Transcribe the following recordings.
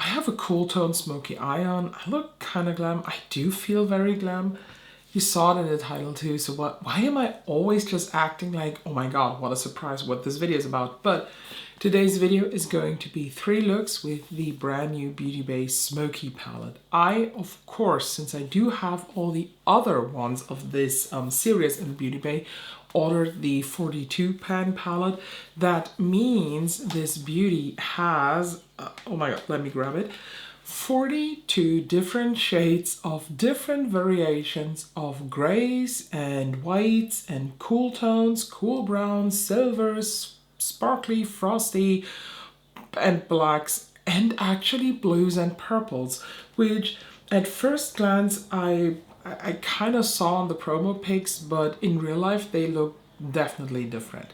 I have a cool tone smoky eye on. I look kind of glam. I do feel very glam. You saw it in the title too, so why am I always just acting like, oh my god, what a surprise what this video is about. But today's video is going to be 3 looks with the brand new Beauty Bay Smoky Palette. I, of course, since I do have all the other ones of this series in the Beauty Bay, ordered the 42 pan palette. That means this beauty has, oh my god, let me grab it, 42 different shades of different variations of grays and whites and cool tones, cool browns, silvers, sparkly, frosty, and blacks, and actually blues and purples, which at first glance I kind of saw on the promo pics, but in real life they look definitely different.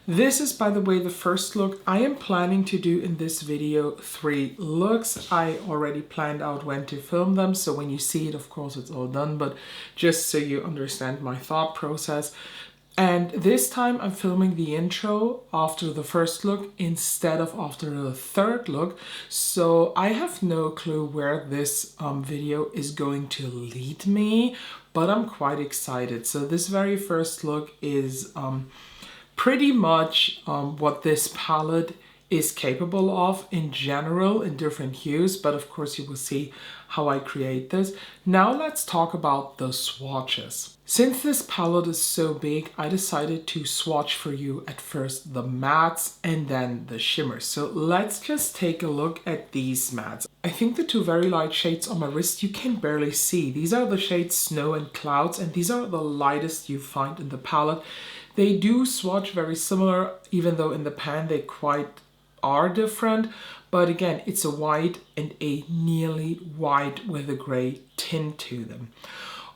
This is, by the way, the first look. I am planning to do in this video 3 looks. I already planned out when to film them, so when you see it, of course, it's all done, but just so you understand my thought process. And this time I'm filming the intro after the first look instead of after the third look. So I have no clue where this video is going to lead me, but I'm quite excited. So this very first look is pretty much what this palette is capable of in general in different hues, but of course you will see how I create this. Now let's talk about the swatches. Since this palette is so big, I decided to swatch for you at first the mattes and then the shimmers. So let's just take a look at these mattes. I think the 2 very light shades on my wrist you can barely see. These are the shades Snow and Clouds, and these are the lightest you find in the palette. They do swatch very similar, even though in the pan they quite are different, but again, it's a white and a nearly white with a gray tint to them.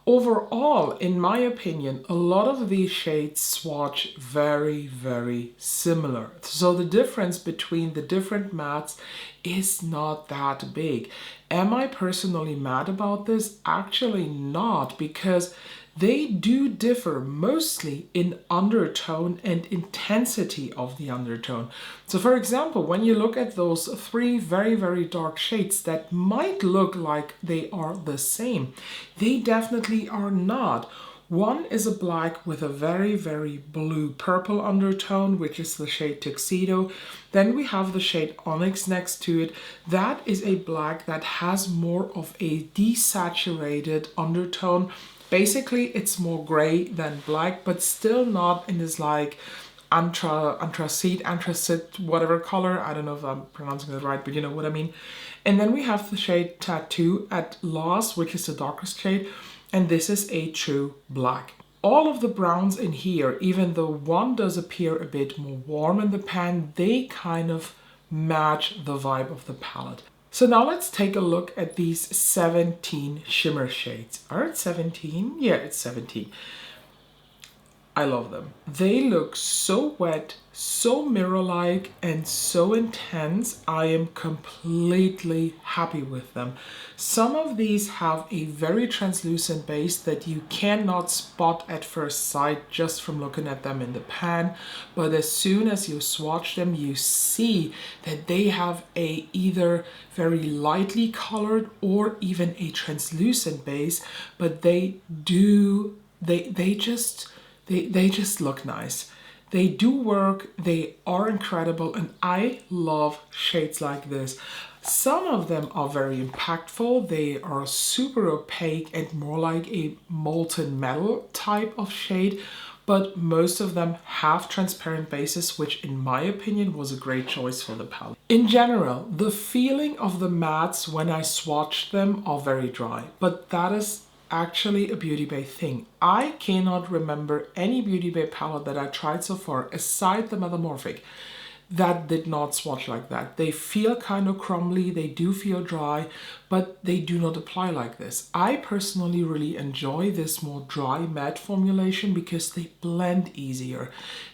Overall, in my opinion, a lot of these shades swatch very, very similar. So the difference between the different mattes is not that big. Am I personally mad about this? Actually not, because they do differ mostly in undertone and intensity of the undertone. So for example, when you look at those 3 very, very dark shades that might look like they are the same, they definitely are not. One is a black with a very, very blue-purple undertone, which is the shade Tuxedo. Then we have the shade Onyx next to it. That is a black that has more of a desaturated undertone. Basically, it's more gray than black, but still not in this like anthracite, whatever color. I don't know if I'm pronouncing it right, but you know what I mean. And then we have the shade Tattoo at Loss, which is the darkest shade, and this is a true black. All of the browns in here, even though one does appear a bit more warm in the pan, they kind of match the vibe of the palette. So now let's take a look at these 17 shimmer shades. Are it 17? Yeah, it's 17. I love them. They look so wet, so mirror-like, and so intense. I am completely happy with them. Some of these have a very translucent base that you cannot spot at first sight just from looking at them in the pan, but as soon as you swatch them, you see that they have a either very lightly colored or even a translucent base, but they just look nice. They do work, they are incredible, and I love shades like this. Some of them are very impactful. They are super opaque and more like a molten metal type of shade, but most of them have transparent bases, which in my opinion was a great choice for the palette. In general, the feeling of the mattes when I swatched them are very dry, but that is actually a Beauty Bay thing. I cannot remember any Beauty Bay palette that I tried so far, aside the Metamorphic, that did not swatch like that. They feel kind of crumbly, they do feel dry, but they do not apply like this. I personally really enjoy this more dry matte formulation because they blend easier.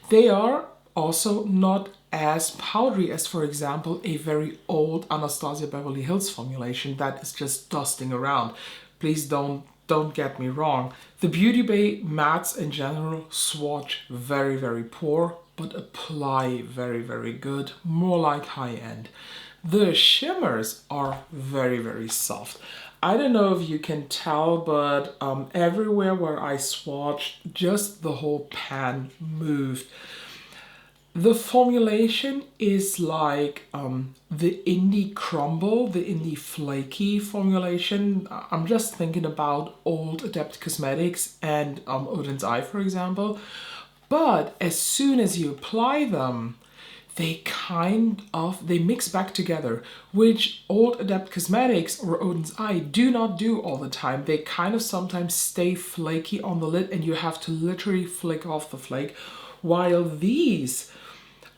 They are also not as powdery as, for example, a very old Anastasia Beverly Hills formulation that is just dusting around. Please don't get me wrong. The Beauty Bay mattes in general swatch very, very poor, but apply very, very good, more like high end. The shimmers are very, very soft. I don't know if you can tell, but everywhere where I swatched, just the whole pan moved. The formulation is like the indie crumble, the indie flaky formulation. I'm just thinking about old Adept Cosmetics and Odin's Eye, for example. But as soon as you apply them, they mix back together, which old Adept Cosmetics or Odin's Eye do not do all the time. They kind of sometimes stay flaky on the lid and you have to literally flick off the flake. While these,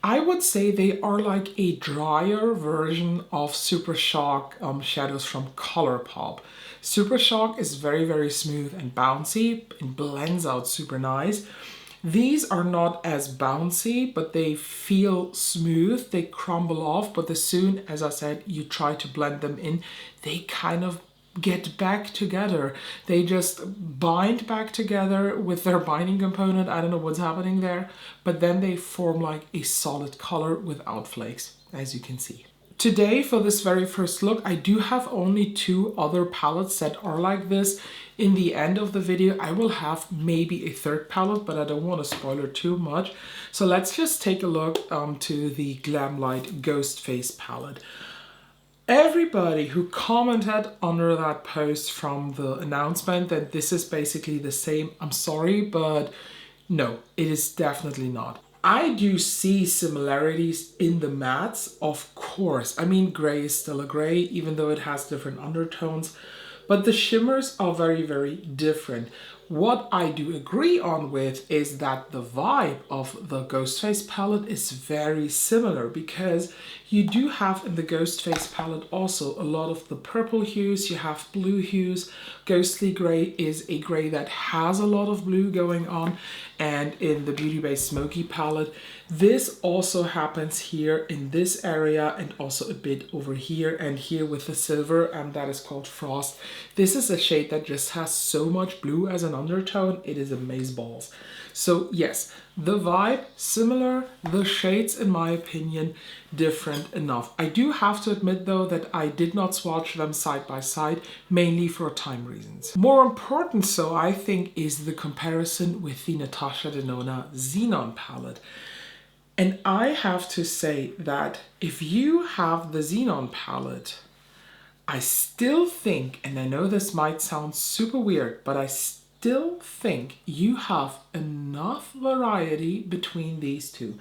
I would say they are like a drier version of Super Shock shadows from Colourpop. Super Shock is very, very smooth and bouncy and blends out super nice. These are not as bouncy, but they feel smooth. They crumble off, but as soon as I said you try to blend them in, they kind of get back together. They just bind back together with their binding component. I don't know what's happening there, but then they form like a solid color without flakes, as you can see. Today, for this very first look, I do have only 2 other palettes that are like this. In the end of the video, I will have maybe a third palette, but I don't want to spoil it too much. So let's just take a look to the Glam Light Ghost Face palette. Everybody who commented under that post from the announcement that this is basically the same, I'm sorry, but no, it is definitely not. I do see similarities in the mattes, of course. I mean, gray is still a gray, even though it has different undertones, but the shimmers are very, very different. What I do agree on with is that the vibe of the Ghostface palette is very similar, because you do have in the Ghostface palette also a lot of the purple hues, you have blue hues. Ghostly Grey is a grey that has a lot of blue going on, and in the Bay Smoky palette, this also happens here in this area and also a bit over here and here with the silver, and that is called Frost. This is a shade that just has so much blue as an undertone, it is amazeballs. So yes, the vibe similar, the shades in my opinion different enough. I do have to admit though that I did not swatch them side by side, mainly for time reasons. More important so I think is the comparison with the Natasha Denona Xenon palette. And I have to say that if you have the Xenon palette, I still think, and I know this might sound super weird, but I still think you have enough variety between these two.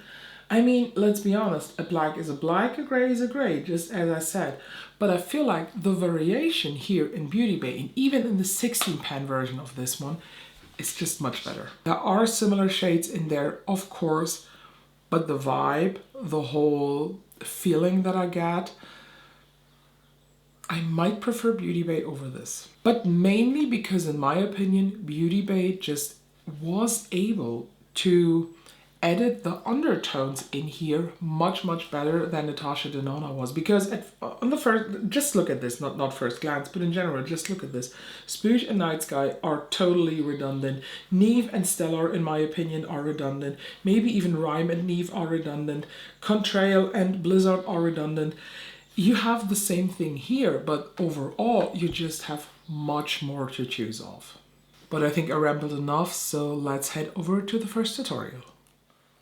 I mean, let's be honest, a black is a black, a gray is a gray, just as I said. But I feel like the variation here in Beauty Bay, and even in the 16 pan version of this one, is just much better. There are similar shades in there, of course, but the vibe, the whole feeling that I get, I might prefer Beauty Bay over this. But mainly because in my opinion, Beauty Bay just was able to edit the undertones in here much, much better than Natasha Denona was. Because on the first, just look at this, not first glance, but in general, just look at this. Spooge and Night Sky are totally redundant. Neve and Stellar, in my opinion, are redundant. Maybe even Rhyme and Neve are redundant. Contrail and Blizzard are redundant. You have the same thing here, but overall, you just have much more to choose of. But I think I rambled enough, so let's head over to the first tutorial.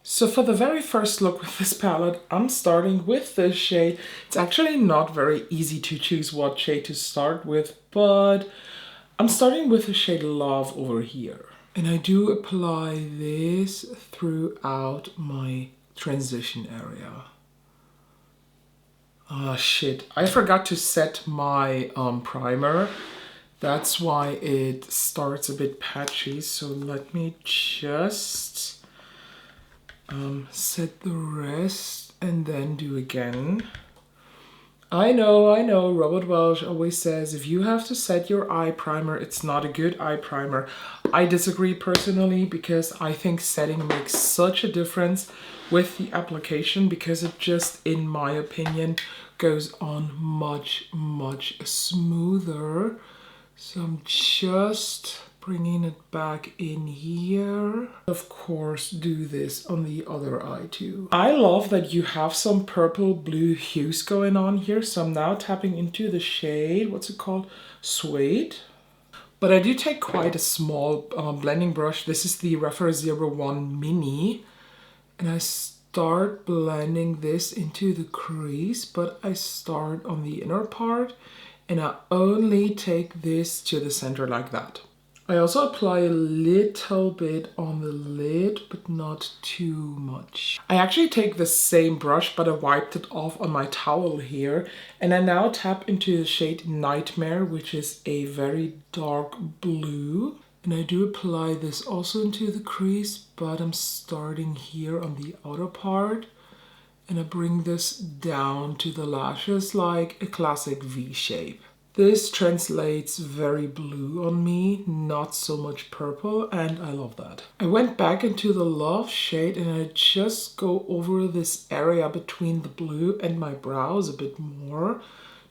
So for the very first look with this palette, I'm starting with this shade. It's actually not very easy to choose what shade to start with, but I'm starting with the shade Love over here. And I do apply this throughout my transition area. Oh shit, I forgot to set my primer. That's why it starts a bit patchy, so let me just set the rest and then do again. I know, Robert Welsh always says if you have to set your eye primer, it's not a good eye primer. I disagree personally, because I think setting makes such a difference with the application, because it just, in my opinion, goes on much, much smoother. So I'm just bringing it back in here. Of course, do this on the other eye too. I love that you have some purple blue hues going on here. So I'm now tapping into the shade, what's it called? Suede. But I do take quite a small blending brush. This is the Reference 01 Mini. And I start blending this into the crease, but I start on the inner part and I only take this to the center like that. I also apply a little bit on the lid, but not too much. I actually take the same brush, but I wiped it off on my towel here. And I now tap into the shade Nightmare, which is a very dark blue. And I do apply this also into the crease, but I'm starting here on the outer part. And I bring this down to the lashes like a classic V shape. This translates very blue on me, not so much purple, and I love that. I went back into the Love shade and I just go over this area between the blue and my brows a bit more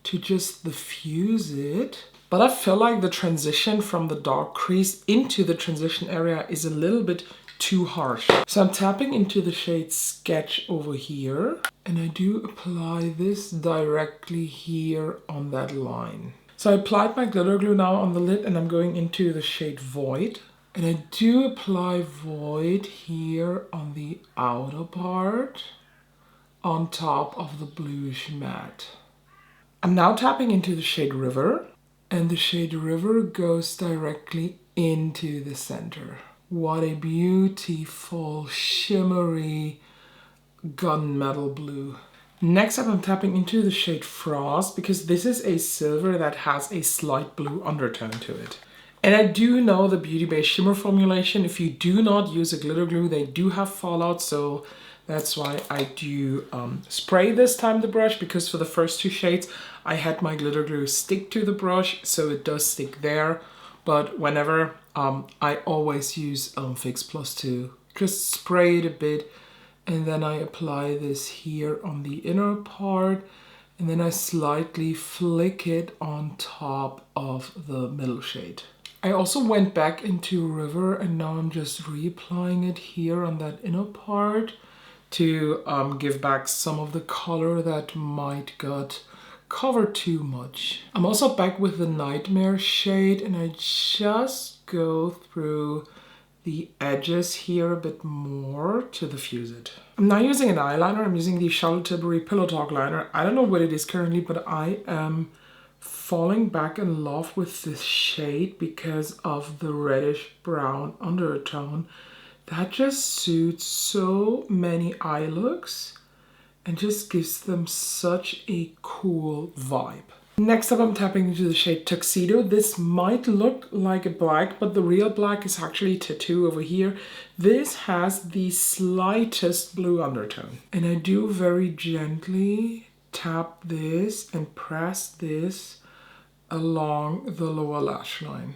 to just diffuse it. But I feel like the transition from the dark crease into the transition area is a little bit too harsh. So I'm tapping into the shade Sketch over here and I do apply this directly here on that line. So I applied my glitter glue now on the lid and I'm going into the shade Void. And I do apply Void here on the outer part on top of the bluish matte. I'm now tapping into the shade River and the shade River goes directly into the center. What a beautiful, shimmery gunmetal blue. Next up, I'm tapping into the shade Frost because this is a silver that has a slight blue undertone to it. And I do know the Beauty Bay Shimmer formulation, if you do not use a glitter glue, they do have fallout. So that's why I do spray this time the brush, because for the first two shades, I had my glitter glue stick to the brush, so it does stick there. But whenever, I always use Fix Plus to just spray it a bit. And then I apply this here on the inner part. And then I slightly flick it on top of the middle shade. I also went back into River and now I'm just reapplying it here on that inner part to give back some of the color that might got covered too much. I'm also back with the Nightmare shade and I just go through the edges here a bit more to diffuse it. I'm now using an eyeliner. I'm using the Charlotte Tilbury Pillow Talk liner. I don't know what it is currently, but I am falling back in love with this shade because of the reddish brown undertone. That just suits so many eye looks and just gives them such a cool vibe. Next up, I'm tapping into the shade Tuxedo. This might look like a black, but the real black is actually Tattoo over here. This has the slightest blue undertone. And I do very gently tap this and press this along the lower lash line.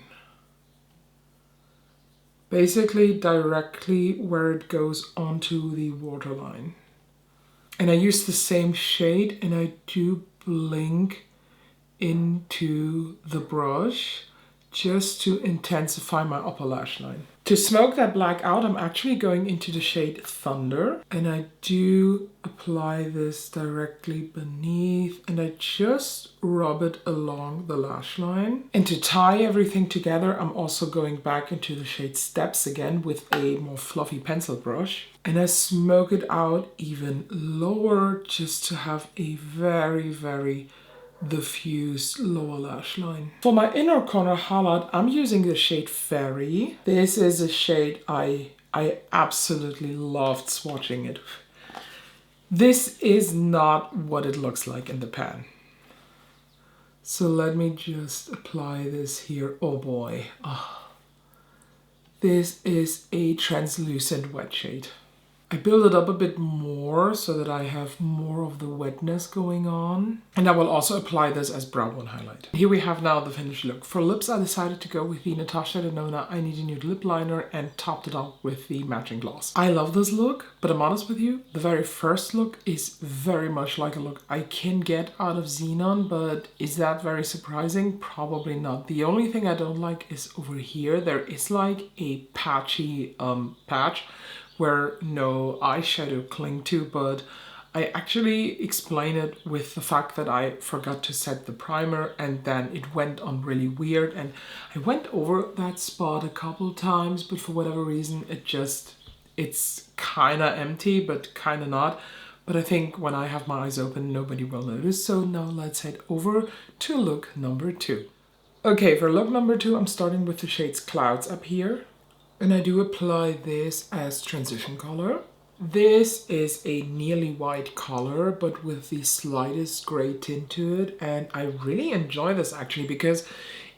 Basically directly where it goes onto the waterline. And I use the same shade and I do blink into the brush just to intensify my upper lash line. To smoke that black out, I'm actually going into the shade Thunder and I do apply this directly beneath and I just rub it along the lash line. And to tie everything together, I'm also going back into the shade Steps again with a more fluffy pencil brush. And I smoke it out even lower just to have a very, very diffused lower lash line. For my inner corner highlight, I'm using the shade Fairy. This is a shade I absolutely loved swatching it. This is not what it looks like in the pan. So let me just apply this here. Oh boy. Oh. This is a translucent wet shade. I build it up a bit more so that I have more of the wetness going on. And I will also apply this as brow bone highlight. Here we have now the finished look. For lips, I decided to go with the Natasha Denona I Need a Nude lip liner and topped it up with the matching gloss. I love this look, but I'm honest with you, the very first look is very much like a look I can get out of Xenon, but is that very surprising? Probably not. The only thing I don't like is over here. There is like a patchy patch where no eyeshadow cling to, but I actually explain it with the fact that I forgot to set the primer and then it went on really weird, and I went over that spot a couple times, but for whatever reason it's kind of empty but kind of not. But I think when I have my eyes open nobody will notice. So now let's head over to look number 2. Okay, for look number 2 I'm starting with the shades Clouds up here. And I do apply this as transition color. This is a nearly white color, but with the slightest gray tint to it. And I really enjoy this actually, because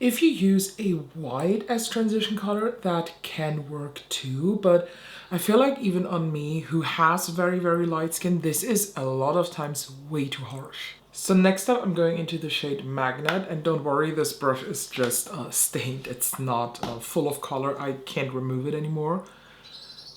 if you use a white as transition color, that can work too. But I feel like even on me, who has very, very light skin, this is a lot of times way too harsh. So next up, I'm going into the shade Magnet, and don't worry, this brush is just stained. It's not full of color. I can't remove it anymore.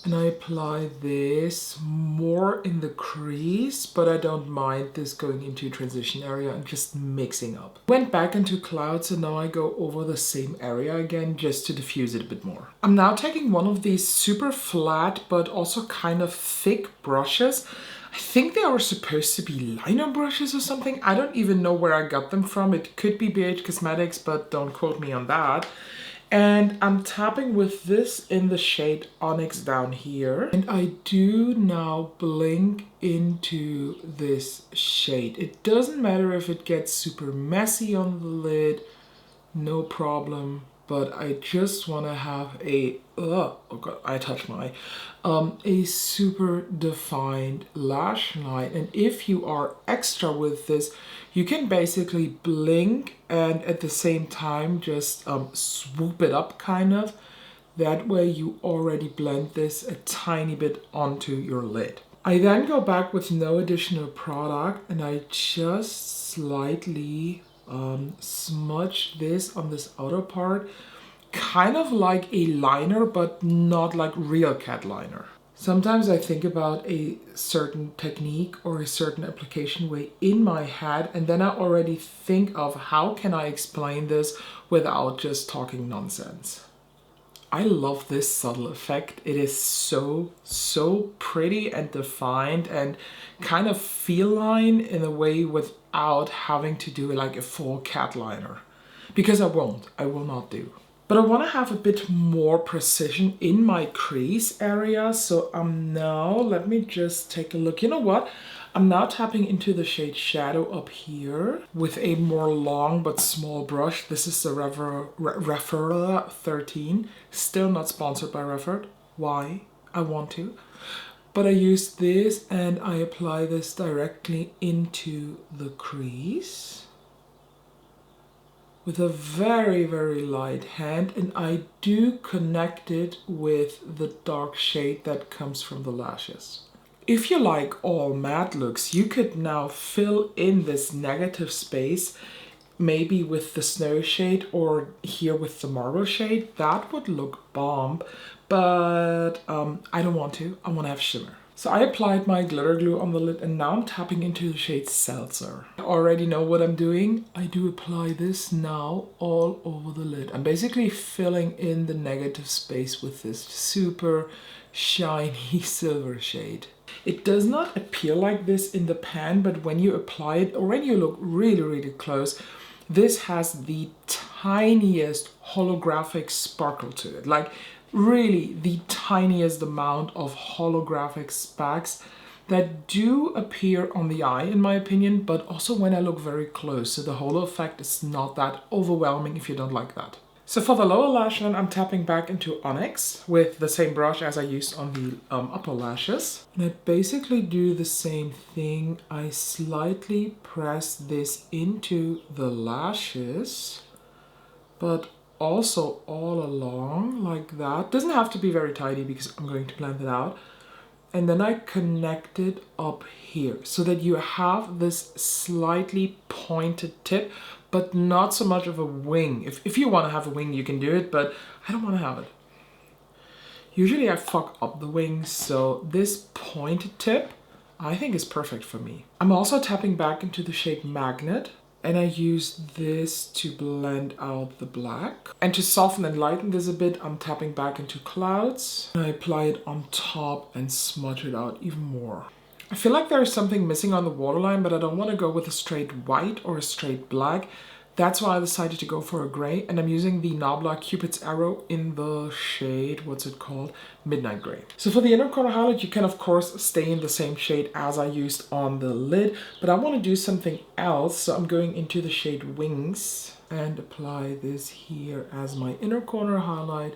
And I apply this more in the crease, but I don't mind this going into transition area and just mixing up. Went back into Clouds, and now I go over the same area again just to diffuse it a bit more. I'm now taking one of these super flat but also kind of thick brushes. I think they were supposed to be liner brushes or something. I don't even know where I got them from. It could be BH Cosmetics, but don't quote me on that. And I'm tapping with this in the shade Onyx down here. And I do now blink into this shade. It doesn't matter if it gets super messy on the lid, no problem. But I just want to have a, oh god, I touched my eye, a super defined lash line. And if you are extra with this, you can basically blink and at the same time just swoop it up kind of. That way you already blend this a tiny bit onto your lid. I then go back with no additional product and I just slightly smudge this on this outer part, kind of like a liner, but not like real cat liner. Sometimes I think about a certain technique or a certain application way in my head, and then I already think of how can I explain this without just talking nonsense. I love this subtle effect. It is so pretty and defined and kind of feline in a way without having to do like a full cat liner. Because I will not do. But I want to have a bit more precision in my crease area. So I'm now, let me just take a look. You know what? I'm now tapping into the shade Shadow up here with a more long but small brush. This is the Refer 13. Still not sponsored by Refer. Why? I want to. But I use this and I apply this directly into the crease with a very, very light hand, and I do connect it with the dark shade that comes from the lashes. If you like all matte looks, you could now fill in this negative space, maybe with the Snow shade or here with the Marble shade. That would look bomb, but I don't want to. I want to have shimmer. So I applied my glitter glue on the lid and now I'm tapping into the shade Seltzer. I already know what I'm doing. I do apply this now all over the lid. I'm basically filling in the negative space with this super shiny silver shade. It does not appear like this in the pan, but when you apply it, or when you look really, really close, this has the tiniest holographic sparkle to it. Like really the tiniest amount of holographic specks that do appear on the eye in my opinion, but also when I look very close. So the halo effect is not that overwhelming if you don't like that. So for the lower lash line, I'm tapping back into Onyx with the same brush as I used on the upper lashes. And I basically do the same thing. I slightly press this into the lashes, but also all along like that. Doesn't have to be very tidy because I'm going to blend it out. and then I connect it up here so that you have this slightly pointed tip, but not so much of a wing. If you want to have a wing, you can do it, but I don't want to have it. Usually I fuck up the wings, so this pointed tip I think is perfect for me. I'm also tapping back into the shade Magnet, and I use this to blend out the black. And to soften and lighten this a bit, I'm tapping back into Clouds, and I apply it on top and smudge it out even more. I feel like there's something missing on the waterline, but I don't want to go with a straight white or a straight black. That's why I decided to go for a gray, and I'm using the Nabla Cupid's Arrow in the shade, what's it called? Midnight Gray. So for the inner corner highlight, you can of course stay in the same shade as I used on the lid, but I want to do something else, so I'm going into the shade Wings and apply this here as my inner corner highlight,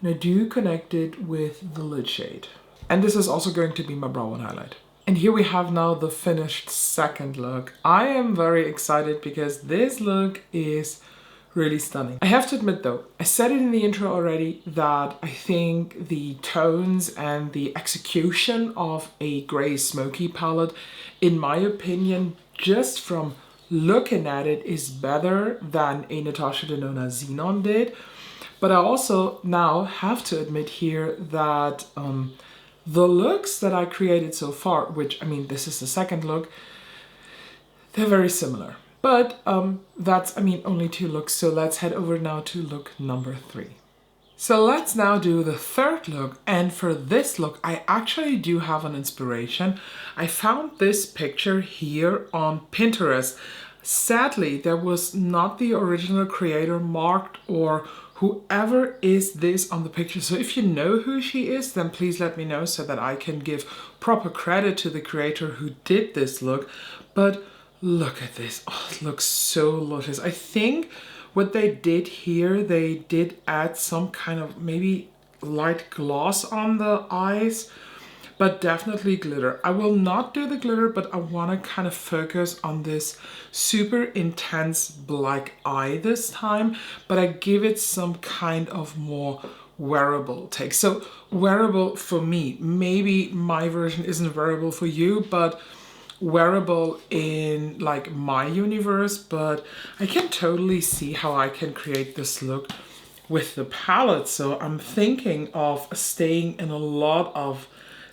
and I do connect it with the lid shade. And this is also going to be my brow one highlight. And here we have now the finished second look. I am very excited because this look is really stunning. I have to admit though, I said it in the intro already that I think the tones and the execution of a gray smoky palette, in my opinion, just from looking at it, is better than a Natasha Denona Xenon did. But I also now have to admit here that the looks that I created so far, which, I mean, this is the second look, they're very similar. But that's, I mean, only 2 looks, so let's head over now to look number 3. So let's now do the third look, and for this look, I actually do have an inspiration. I found this picture here on Pinterest. Sadly, there was not the original creator marked or whoever is this on the picture. So if you know who she is, then please let me know so that I can give proper credit to the creator who did this look. But look at this. Oh, it looks so luscious. I think what they did here, they did add some kind of maybe light gloss on the eyes, but definitely glitter. I will not do the glitter, but I want to kind of focus on this super intense black eye this time, but I give it some kind of more wearable take. So wearable for me, maybe my version isn't wearable for you, but wearable in like my universe. But I can totally see how I can create this look with the palette. So I'm thinking of staying in a lot of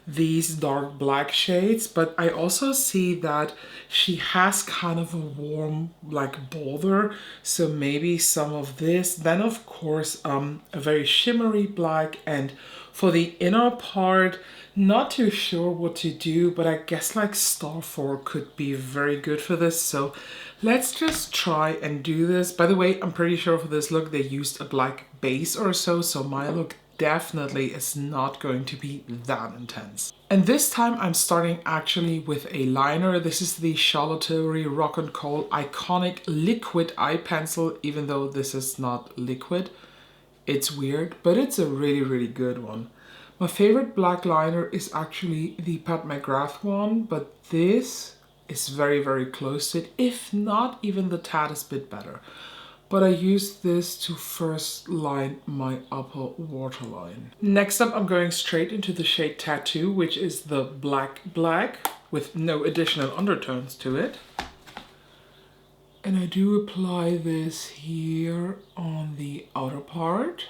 these dark black shades, but I also see that she has kind of a warm like border, so maybe some of this, then of course a very shimmery black. And for the inner part, not too sure what to do, but I guess like Star 4 could be very good for this, so let's just try and do this. By the way, I'm pretty sure for this look they used a black base or so my look definitely is not going to be that intense. And this time I'm starting actually with a liner. This is the Charlotte Tilbury Rock and Coal Iconic Liquid Eye Pencil, even though this is not liquid. It's weird, but it's a really, really good one. My favorite black liner is actually the Pat McGrath one, but this is very, very close to it, if not even the tattest bit better. But I use this to first line my upper waterline. Next up, I'm going straight into the shade Tattoo, which is the black with no additional undertones to it. And I do apply this here on the outer part.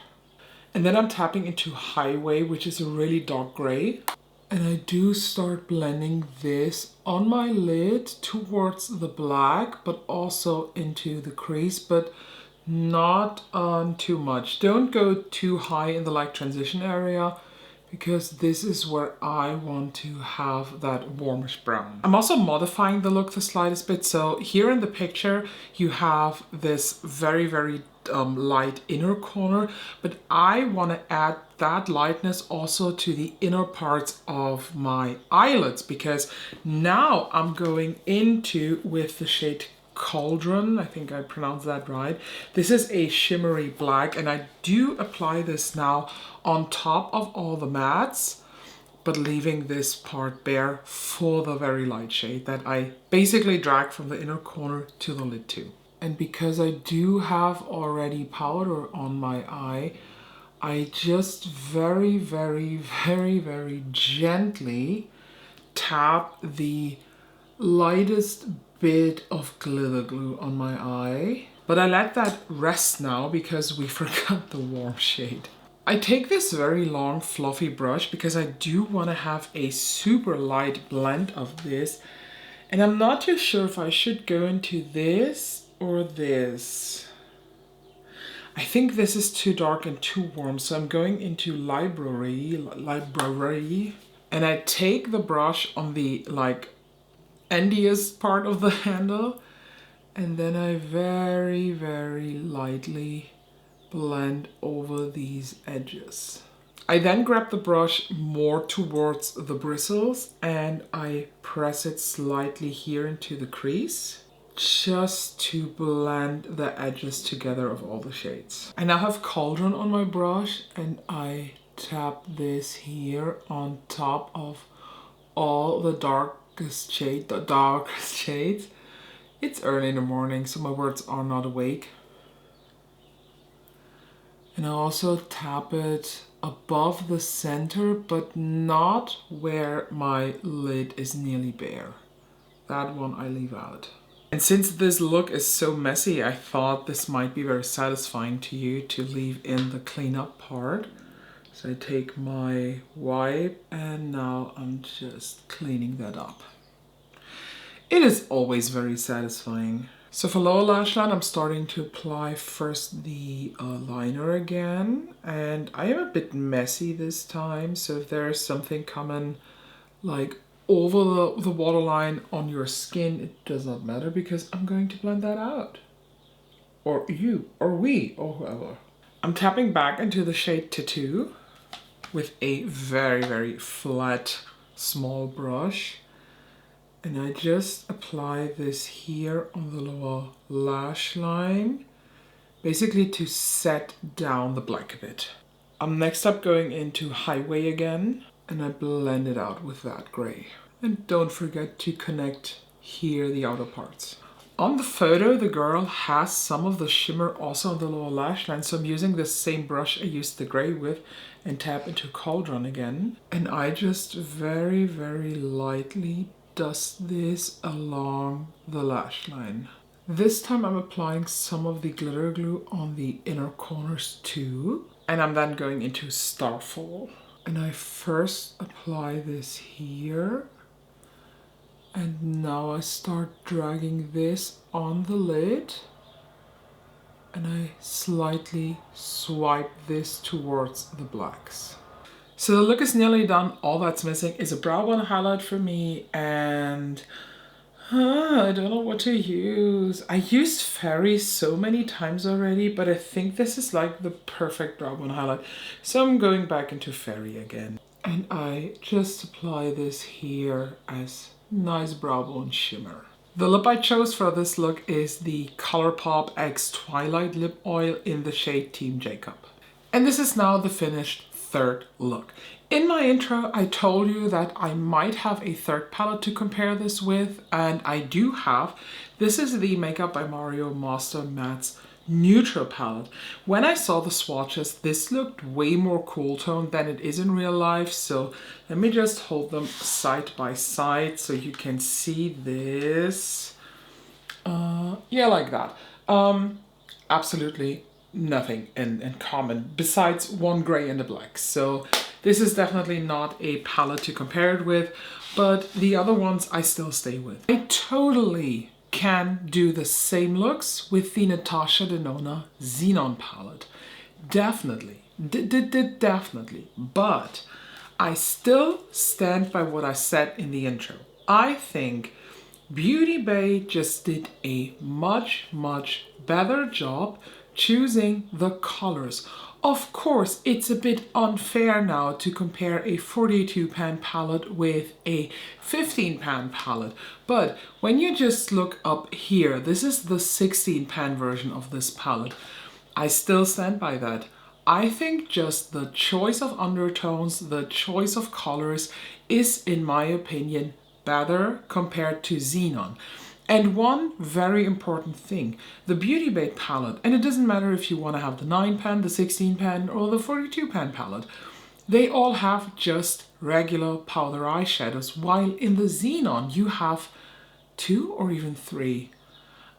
And then I'm tapping into Highway, which is a really dark gray. And I do start blending this on my lid towards the black, but also into the crease, but not too much. Don't go too high in the light transition area, because this is where I want to have that warmish brown. I'm also modifying the look the slightest bit. So here in the picture, you have this very, very light inner corner, but I want to add that lightness also to the inner parts of my eyelids, because now I'm going into with the shade Cauldron, I think I pronounced that right. This is a shimmery black, and I do apply this now on top of all the mattes, but leaving this part bare for the very light shade that I basically drag from the inner corner to the lid too. And because I do have already powder on my eye, I just very, very, very, very gently tap the lightest bit of glitter glue on my eye. But I let that rest now because we forgot the warm shade. I take this very long fluffy brush because I do want to have a super light blend of this. And I'm not too sure if I should go into this or this. I think this is too dark and too warm, so I'm going into library. And I take the brush on the like endiest part of the handle, and then I very, very lightly blend over these edges. I then grab the brush more towards the bristles and I press it slightly here into the crease just to blend the edges together of all the shades. I now have Cauldron on my brush and I tap this here on top of all the darkest shades. It's early in the morning, so my words are not awake. And I also tap it above the center, but not where my lid is nearly bare. That one I leave out. And since this look is so messy, I thought this might be very satisfying to you to leave in the cleanup part. So I take my wipe and now I'm just cleaning that up. It is always very satisfying. So for lower lash line, I'm starting to apply first the liner again. And I am a bit messy this time. So if there's something coming like over the waterline on your skin, it does not matter because I'm going to blend that out. Or you, or we, or whoever. I'm tapping back into the shade Tattoo with a very, very flat, small brush. And I just apply this here on the lower lash line, basically to set down the black a bit. I'm next up going into Highway again, and I blend it out with that gray. And don't forget to connect here the outer parts. On the photo, the girl has some of the shimmer also on the lower lash line, so I'm using the same brush I used the gray with and tap into Cauldron again. And I just very, very lightly dust this along the lash line. This time I'm applying some of the glitter glue on the inner corners too. And I'm then going into Starfall. And I first apply this here. And now I start dragging this on the lid. And I slightly swipe this towards the blacks. So the look is nearly done. All that's missing is a brow bone highlight for me, and I don't know what to use. I used Fairy so many times already, but I think this is like the perfect brow bone highlight. So I'm going back into Fairy again. And I just apply this here as nice brow bone shimmer. The lip I chose for this look is the ColourPop X Twilight Lip Oil in the shade Team Jacob. And this is now the finished third look. In my intro, I told you that I might have a third palette to compare this with, and I do have. This is the Makeup by Mario Master Matte's neutral palette. When I saw the swatches, this looked way more cool toned than it is in real life, so let me just hold them side by side so you can see this. Yeah, like that. Absolutely nothing in common besides one gray and a black. So this is definitely not a palette to compare it with, but the other ones I still stay with. I totally can do the same looks with the Natasha Denona Xenon palette. Definitely. Definitely. But I still stand by what I said in the intro. I think Beauty Bay just did a much better job choosing the colors. Of course, it's a bit unfair now to compare a 42 pan palette with a 15 pan palette, but when you just look up here, this is the 16 pan version of this palette. I still stand by that. I think just the choice of undertones, the choice of colors is, in my opinion, better compared to Xenon. And one very important thing, the Beauty Bay palette, and it doesn't matter if you want to have the 9 pan, the 16 pan, or the 42 pan palette, they all have just regular powder eyeshadows, while in the Xenon you have 2 or even 3.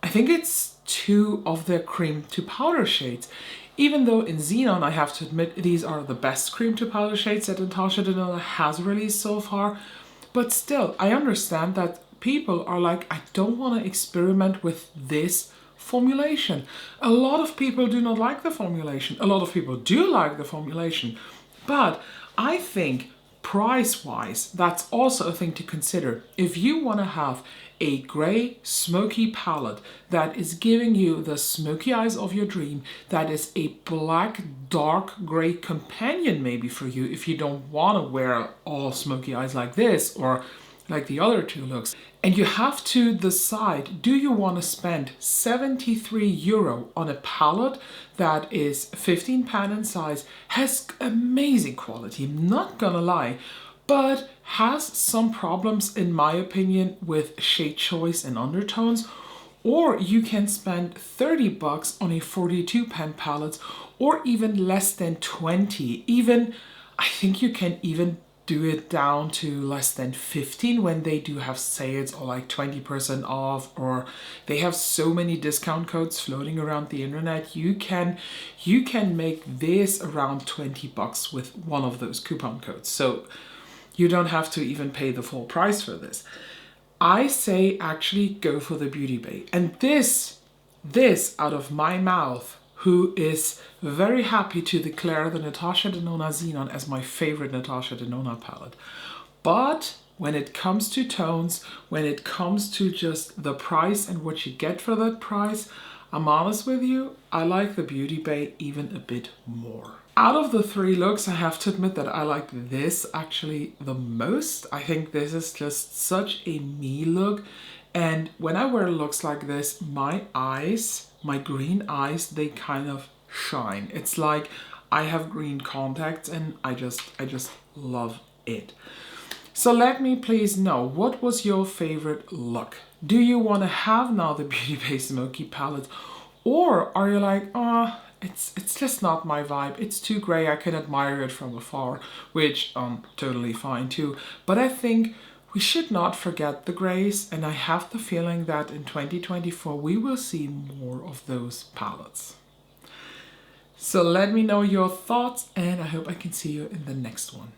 I think it's 2 of their cream to powder shades. Even though in Xenon, I have to admit, these are the best cream to powder shades that Natasha Denona has released so far. But still, I understand that people are like, I don't want to experiment with this formulation. A lot of people do not like the formulation. A lot of people do like the formulation. But I think price-wise, that's also a thing to consider. If you want to have a grey smoky palette that is giving you the smoky eyes of your dream, that is a black dark grey companion maybe for you if you don't want to wear all smoky eyes like this or like the other 2 looks, and you have to decide, do you want to spend 73 euro on a palette that is 15 pan in size, has amazing quality, I'm not gonna lie, but has some problems in my opinion with shade choice and undertones, or you can spend 30 bucks on a 42 pan palette, or even less than 20, even I think you can even do it down to less than 15 when they do have sales or like 20% off, or they have so many discount codes floating around the internet. You can make this around 20 bucks with one of those coupon codes. So you don't have to even pay the full price for this. I say actually go for the Beauty Bay. And this out of my mouth, who is very happy to declare the Natasha Denona Xenon as my favorite Natasha Denona palette. But when it comes to tones, when it comes to just the price and what you get for that price, I'm honest with you, I like the Beauty Bay even a bit more. Out of the 3 looks, I have to admit that I like this actually the most. I think this is just such a me look. And when I wear looks like this, my eyes, my green eyes, they kind of shine. It's like I have green contacts and I just love it. So let me please know, what was your favorite look? Do you want to have now the Beauty Bay Smoky Palette? Or are you like, it's just not my vibe. It's too gray. I can admire it from afar, which totally fine too. But I think we should not forget the grays, and I have the feeling that in 2024 we will see more of those palettes. So let me know your thoughts, and I hope I can see you in the next one.